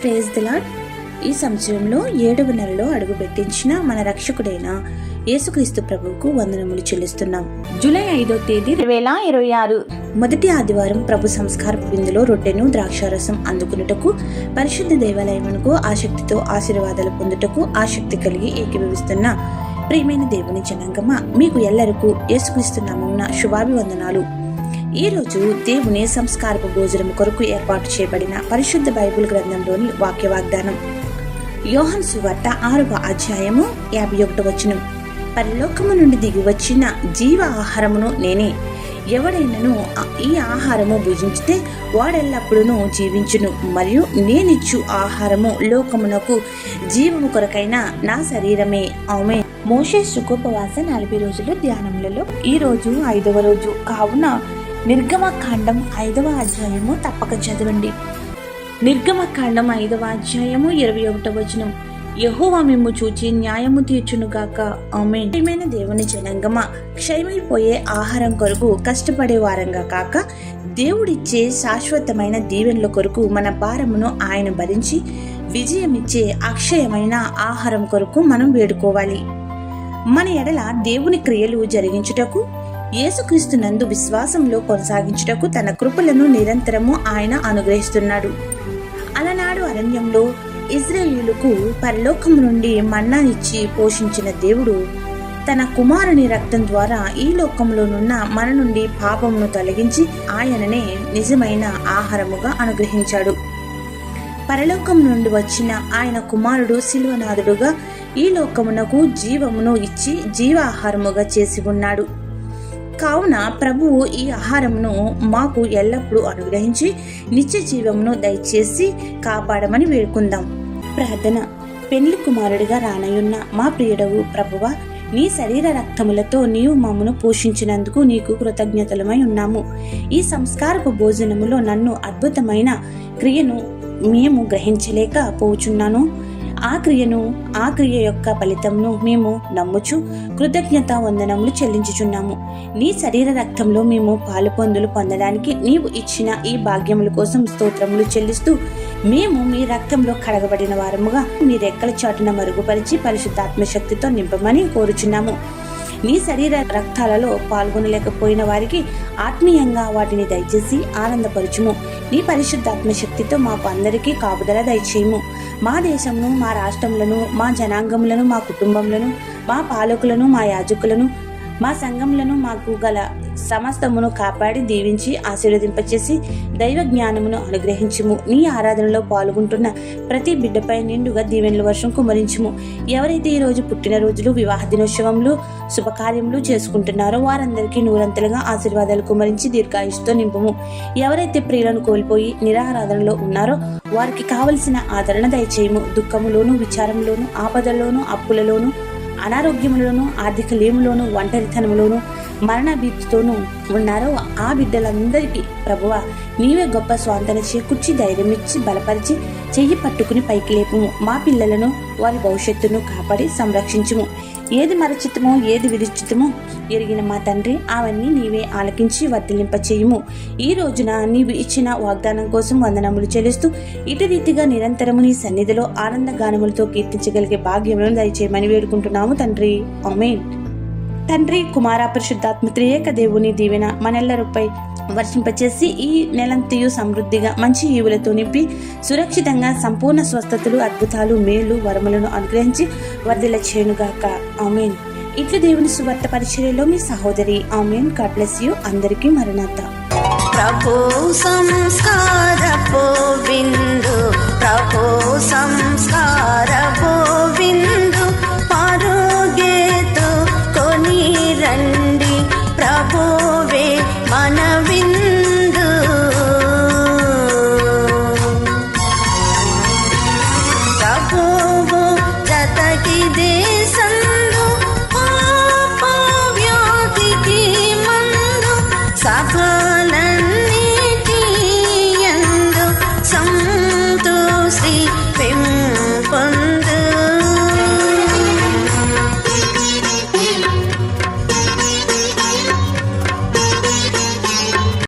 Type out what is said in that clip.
Praise the lord. ఈ సంవత్సరంలో 7వ నెలలో అడుగుపెట్టించిన మన రక్షకుడైన యేసుక్రీస్తు ప్రభువుకు వందనములు చెల్లిస్తున్నాం. జూలై 5వ తేదీ 2026 మొదటి ఆదివారం ప్రభు సంస్కార విందులో రొట్టెను ద్రాక్షారసం అందుకున్నటకు పరిశుద్ధ దేవాలయమునకు ఆసక్తితో ఆశీర్వాదాలు పొందుటకు ఆసక్తి కలిగి ఏకీభవిస్తున్న ప్రియమైన దేవుని జనాంగమా, మీకు ఎల్లరికూ యేసుక్రీస్తు నామమున శుభాభివందనాలు. ఈ రోజు దేవుని సంస్కారపు భోజనం కొరకు ఏర్పాటు చేయబడిన పరిశుద్ధ బైబిల్ గ్రంథంలోని వాక్య వాగ్దానం యోహాను సువార్త 6వ అధ్యాయము 51వ వచనం. పరలోకము నుండి దిగి వచ్చిన జీవ ఆహారమును నేనే. ఎవడైనను ఈ ఆహారము భుజించితే వాడెల్లప్పుడూ జీవించును. మరియు నేనిచ్చు ఆహారము లోకమునకు జీవము కొరకైన నా శరీరమే. ఆమేన్. మోషే సుఖోపవాస 40 రోజులు ధ్యానములలో ఈ రోజు 5వ రోజు కావున నిర్గమకాండం 5వ అధ్యాయము తప్పక చదవండి. నిర్గమకాండం 5వ అధ్యాయము 21వ వచనం. యెహోవా మిమ్ము చూచి న్యాయము తీర్చునుగాక. ఆమేన్. ప్రియమైన దేవుని జనాంగమా, క్షయమైపోయే ఆహారం కొరకు కష్టపడే వారంగా కాక దేవుడిచ్చే శాశ్వతమైన దీవెనల కొరకు మన భారమును ఆయన భరించి విజయమిచ్చే అక్షయమైన ఆహారం కొరకు మనం వేడుకోవాలి. మన ఎడల దేవుని క్రియలు జరిగించుటకు, యేసుక్రీస్తునందు విశ్వాసంలో కొనసాగించుటకు తన కృపలను నిరంతరము ఆయన అనుగ్రహిస్తున్నాడు. అలనాడు అరణ్యంలో ఇశ్రాయేలుకు పరలోకం నుండి మన్నానిచ్చి పోషించిన దేవుడు తన కుమారుని రక్తం ద్వారా ఈ లోకంలోనున్న మన నుండి పాపమును తొలగించి ఆయననే నిజమైన ఆహారముగా అనుగ్రహించాడు. పరలోకం నుండి వచ్చిన ఆయన కుమారుడు శిలువనాథుడుగా ఈ లోకమునకు జీవమును ఇచ్చి జీవాహారముగా చేసి ఉన్నాడు. కావున ప్రభువు ఈ ఆహారమును మాకు ఎల్లప్పుడూ అనుగ్రహించి నిత్య జీవమును దయచేసి కాపాడమని వేడుకుందాం. ప్రార్థన. పెండ్లి కుమారుడిగా రానయున్న మా ప్రియుడవు ప్రభువా, నీ శరీర రక్తములతో నీవు మమ్మను పోషించినందుకు నీకు కృతజ్ఞతలమై ఉన్నాము. ఈ సంస్కారపు భోజనములో నన్ను అద్భుతమైన క్రియను మేము గ్రహించలేక పోచున్నాను. ఆ క్రియ యొక్క ఫలితంను మేము నమ్ముచు కృతజ్ఞత వందనములు చెల్లించుచున్నాము. నీ శరీర రక్తంలో మేము పాలు పొందడానికి నీవు ఇచ్చిన ఈ భాగ్యముల కోసం స్తోత్రములు చెల్లిస్తూ మేము మీ రక్తంలో కడగబడిన వారముగా మీ రెక్కల చాటున మరుగుపరిచి పరిశుద్ధాత్మ శక్తితో నింపమని కోరుచున్నాము. నీ శరీర రక్తాలలో పాల్గొనలేకపోయిన వారికి ఆత్మీయంగా వాటిని దయచేసి ఆనందపరచుము. నీ పరిశుద్ధాత్మ శక్తితో మాకు అందరికీ కాపుదల దయచేయము. మా దేశంను, మా రాష్ట్రములను, మా జనాంగములను, మా కుటుంబములను, మా పాలకులను, మా యాజకులను, మా సంఘములను, మాకు గల సమస్తమును కాపాడి దీవించి ఆశీర్వదింపచేసి దైవ జ్ఞానమును అనుగ్రహించుము. నీ ఆరాధనలో పాల్గొంటున్న ప్రతి బిడ్డపై నిండుగా దీవెనల వర్షం కుమరించుము. ఎవరైతే ఈ రోజు పుట్టినరోజులు, వివాహ దినోత్సవములు, శుభకార్యములు చేసుకుంటున్నారో వారందరికీ నూరంతలుగా ఆశీర్వాదాలు కుమరించి దీర్ఘాయుష్తో నింపుము. ఎవరైతే ప్రియులను కోల్పోయి నిరారాధనలో ఉన్నారో వారికి కావలసిన ఆదరణ దయచేయము. దుఃఖములోను, విచారంలోను, ఆపదల్లోను, అప్పులలోను, అనారోగ్యములోను, ఆర్థిక లేములోను, ఒంటరితనములోను, మరణ భీతితోనూ ఉన్నారో ఆ బిడ్డలందరికీ ప్రభువా నీవే గొప్ప స్వాంతన చేకూర్చి ధైర్యమిచ్చి బలపరిచి చెయ్యి పట్టుకుని పైకి లేపుము. మా పిల్లలను, వారి భవిష్యత్తును కాపాడి సంరక్షించుము. ఏది మరచితమో ఏది విరుచితమో ఎరిగిన మా తండ్రి, అవన్నీ నీవే ఆలకించి వర్తిలింపచేయుము. ఈ రోజున నీవు ఇచ్చిన వాగ్దానం కోసం వందనములు చెల్లిస్తూ ఇటు రీతిగా నిరంతరము నీ సన్నిధిలో ఆనంద గానములతో కీర్తించగలిగే భాగ్యములను దయచేయమని వేడుకుంటున్నాము తండ్రి. ఆమేన్. తండ్రి, కుమార, పరిశుద్ధాత్మ త్రియేక దేవుని దీవెన మనెల్లరిపై వర్షింపచేసి ఈ నెలంతయు సమృద్ధిగా మంచి ఈవులతో నింపి సురక్షితంగా సంపూర్ణ స్వస్థతలు, అద్భుతాలు, మేలు, వరములను అనుగ్రహించి వర్ధిల్ల చేయునుగాక. ఆమేన్. ఇట్లు దేవుని సువార్త పరిచర్యలో మీ సహోదరి. ఆమేన్. God bless you. అందరికీ మరణాత. ప్రభు సంస్కార